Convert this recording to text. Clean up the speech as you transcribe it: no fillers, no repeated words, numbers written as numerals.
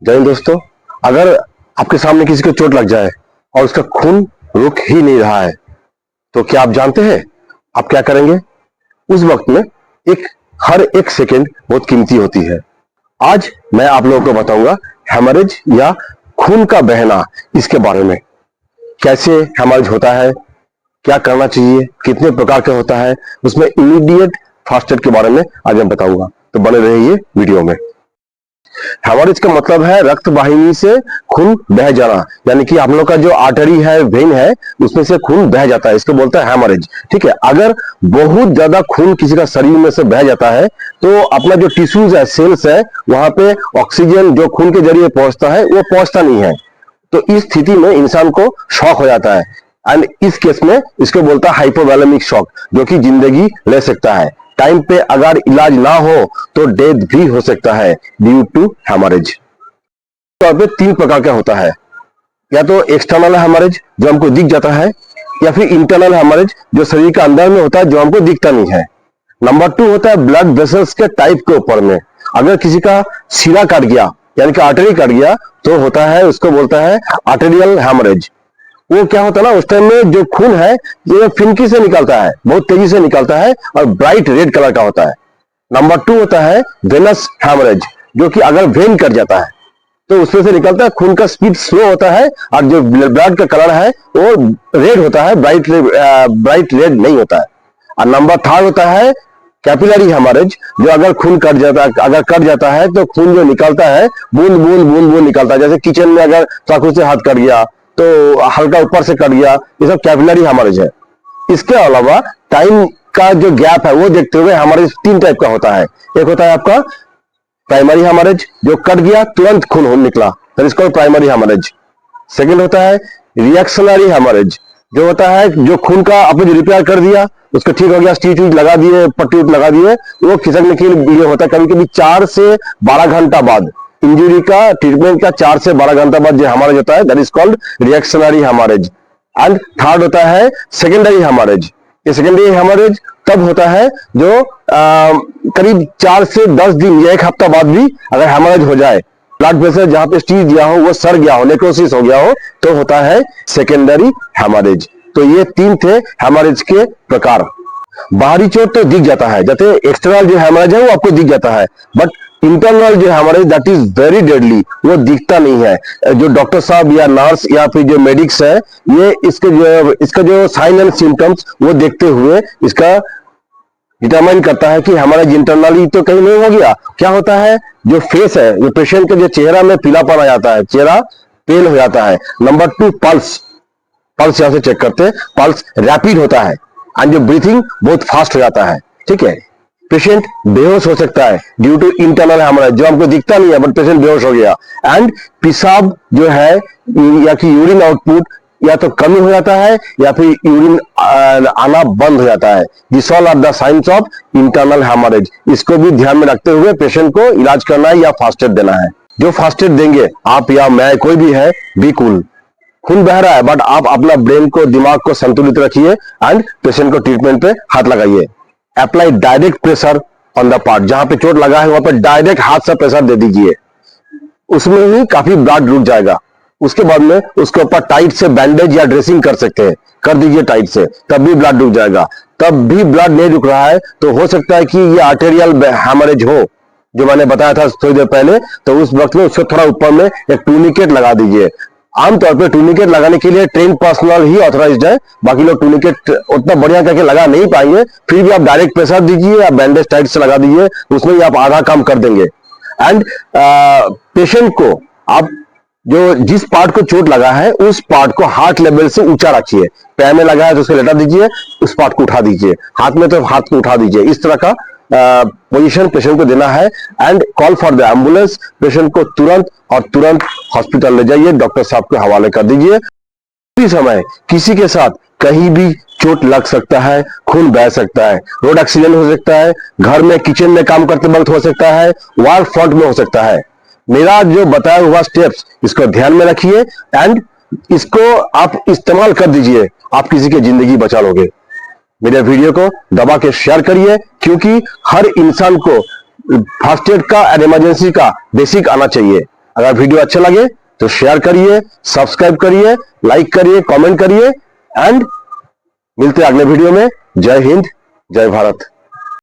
जय हिंद दोस्तों। अगर आपके सामने किसी को चोट लग जाए और उसका खून रुक ही नहीं रहा है तो क्या आप जानते हैं आप क्या करेंगे? उस वक्त में हर एक सेकंड बहुत कीमती होती है। आज मैं आप लोगों को बताऊंगा हेमरेज या खून का बहना, इसके बारे में। कैसे हेमरेज होता है, क्या करना चाहिए, कितने प्रकार का होता है, उसमें इमीडिएट फर्स्ट एड के बारे में आज मैं बताऊंगा। तो बने रहिए वीडियो में। हेमरेज का मतलब है रक्त वाहिनी से खून बह जाना, यानी कि हम लोग का जो आर्टरी है, वेन है, उसमें से खून बह जाता है, इसको बोलता है हेमरेज। ठीक है, अगर बहुत ज्यादा खून किसी का शरीर में से बह जाता है तो अपना जो टिश्यूज है, सेल्स है, वहां पे ऑक्सीजन जो खून के जरिए पहुंचता है वो पहुंचता नहीं है। तो इस स्थिति में इंसान को शॉक हो जाता है एंड इस केस में इसको बोलता है हाइपोवोलेमिक शॉक, जो कि जिंदगी ले सकता है। टाइम पे अगर इलाज ना हो तो डेथ भी हो सकता है ड्यू टू हेमरेज। तो अब 3 प्रकार का होता है, या तो एक्सटर्नल हेमरेज जो हमको दिख जाता है, या फिर इंटरनल हेमरेज जो शरीर के अंदर में होता है, जो हमको दिखता नहीं है। नंबर 2 होता है ब्लड वेसल्स के टाइप के ऊपर में। अगर किसी का सिरा कट गया, यानी कि आर्टरी कट गया, तो होता है, उसको बोलता है आर्टेरियल हेमरेज। वो क्या होता है ना, उस टाइम में जो खून है ये फिनकी से निकलता है, बहुत तेजी से निकलता है और ब्राइट रेड कलर का होता है। नंबर 2 होता है वेनस हेमरेज, जो कि अगर वेन कट जाता है तो उसमें से निकलता है, खून का स्पीड स्लो होता है और जो ब्लड का कलर है वो रेड होता है, ब्राइट रेड नहीं होता है। और नंबर 3 होता है कैपिलरी हेमरेज, जो अगर खून कट जाता है तो खून जो निकलता है बूंद बूंद बूंद बूंद निकलता है। जैसे किचन में अगर चाकू से हाथ कट गया तो हल्का ऊपर से कट गया, ये सब कैपिलरी हेमरेज है। इसके अलावा टाइम का जो गैप है वो देखते हुए हेमरेज 3 टाइप का होता है। एक होता है आपका प्राइमरी हेमरेज, जो कट गया तुरंत खून निकला, तो इसको प्राइमरी हेमरेज। सेकंड होता है रिएक्शनरी हेमरेज, जो होता है जो खून का आपने जो रिपेयर कर दिया, उसको ठीक हो गया, स्टिच लगा दिए, पट्टी लगा दिए, वो खिसकने के लिए होता है। कभी कभी 4 से 12 घंटा बाद इंजरी का ट्रीटमेंट का 4 से 12 घंटा बाद जो हेमरेज होता है, that is called reactionary haemorrhage. And third होता है सेकेंडरी हेमरेज। ये सेकेंडरी हेमरेज तब होता है जो करीब 4 से 10 दिन या 1 हफ्ता बाद भी अगर हेमरेज हो जाए, ब्लड प्रेशर जहां पे स्टीज दिया हो वो सड़ गया हो, नेक्रोसिस हो गया हो, तो होता है सेकेंडरी हेमरेज। तो ये 3 थे हेमरेज के प्रकार। बाहरी चोट तो दिख जाता है, जैसे एक्सटर्नल जो हेमरेज है वो आपको दिख जाता है, बट इंटरनल जो haemorrhage that is very deadly, वो दिखता नहीं है। जो डॉक्टर साहब या नर्स या फिर जो मेडिक्स है, ये इसका जो साइन एंड सिम्टम्स वो देखते हुए इसका डिटरमाइन करता है कि हेमरेज इंटरनली तो कहीं नहीं हो गया। क्या होता है, जो फेस है, जो पेशेंट के जो चेहरा में पीलापन आ जाता है, चेहरा पेल हो जाता है। नंबर 2 पल्स यहां से चेक करते हैं, पल्स रैपिड होता है एंड जो ब्रीथिंग बहुत फास्ट हो जाता है। ठीक है, पेशेंट बेहोश हो सकता है ड्यू टू इंटरनल हेमरेज, जो हमको दिखता नहीं है बट पेशेंट बेहोश हो गया। एंड पेशाब जो है या कि यूरिन आउटपुट या तो कमी हो जाता है या फिर यूरिन आना बंद हो जाता है। This all are the science of internal haemorrhage. इसको भी ध्यान में रखते हुए पेशेंट को इलाज करना है या फास्ट एड देना है। जो फास्ट एड देंगे आप या मैं, कोई भी है, बी कूल। खून बह रहा है बट आप अपना ब्रेन को, दिमाग को संतुलित रखिए एंड पेशेंट को ट्रीटमेंट पे हाथ लगाइए। Apply direct pressure on the part, जहां पे चोट लगा है वहां पे डायरेक्ट हाथ से प्रेशर दे दीजिए, उसमें ही काफी ब्लड रुक जाएगा। उसके बाद में उसके ऊपर टाइट से बैंडेज या ड्रेसिंग कर सकते हैं, कर दीजिए टाइट से, तब भी ब्लड रुक जाएगा। तब भी ब्लड नहीं रुक रहा है तो हो सकता है कि ये आर्टेरियल हेमरेज हो, जो मैंने बताया था थोड़ी देर पहले। तो उस वक्त में उसको थोड़ा ऊपर में एक टूनिकेट लगा दीजिए। आमतौर पर टूनिकेट लगाने के लिए ट्रेन पर्सनल ही ऑथराइज्ड है, बाकी लोग टूनिकेट उतना बढ़िया करके लगा नहीं पाएंगे। फिर भी आप डायरेक्ट प्रेशर दीजिए या बैंडेज टाइट से लगा दीजिए, उसमें ही आप आधा काम कर देंगे। एंड पेशेंट को आप जो जिस पार्ट को चोट लगा है उस पार्ट को हार्ट लेवल से ऊंचा रखिए। पैर में लगा है तो उसको लेटा दीजिए, उस पार्ट को उठा दीजिए, हाथ में तो हाथ को उठा दीजिए। इस तरह का पोजीशन पेशेंट को देना है। And call for the ambulance, patient को तुरंत हॉस्पिटल ले जाइए, डॉक्टर साहब के हवाले कर दीजिए। इसी समय किसी के साथ कहीं भी चोट लग सकता है, खून बह सकता है, रोड एक्सीडेंट हो सकता है, घर में किचन में काम करते वक्त हो सकता है, वॉर फ्रंट में हो सकता है। मेरा जो बताया हुआ स्टेप्स, इसको ध्यान में रखिए एंड इसको आप इस्तेमाल कर दीजिए, आप किसी की जिंदगी बचा लोगे। मेरे वीडियो को दबा के शेयर करिए, क्योंकि हर इंसान को फर्स्ट एड का एंड इमरजेंसी का बेसिक आना चाहिए। अगर वीडियो अच्छा लगे तो शेयर करिए, सब्सक्राइब करिए, लाइक करिए, कमेंट करिए एंड मिलते हैं अगले वीडियो में। जय हिंद, जय भारत।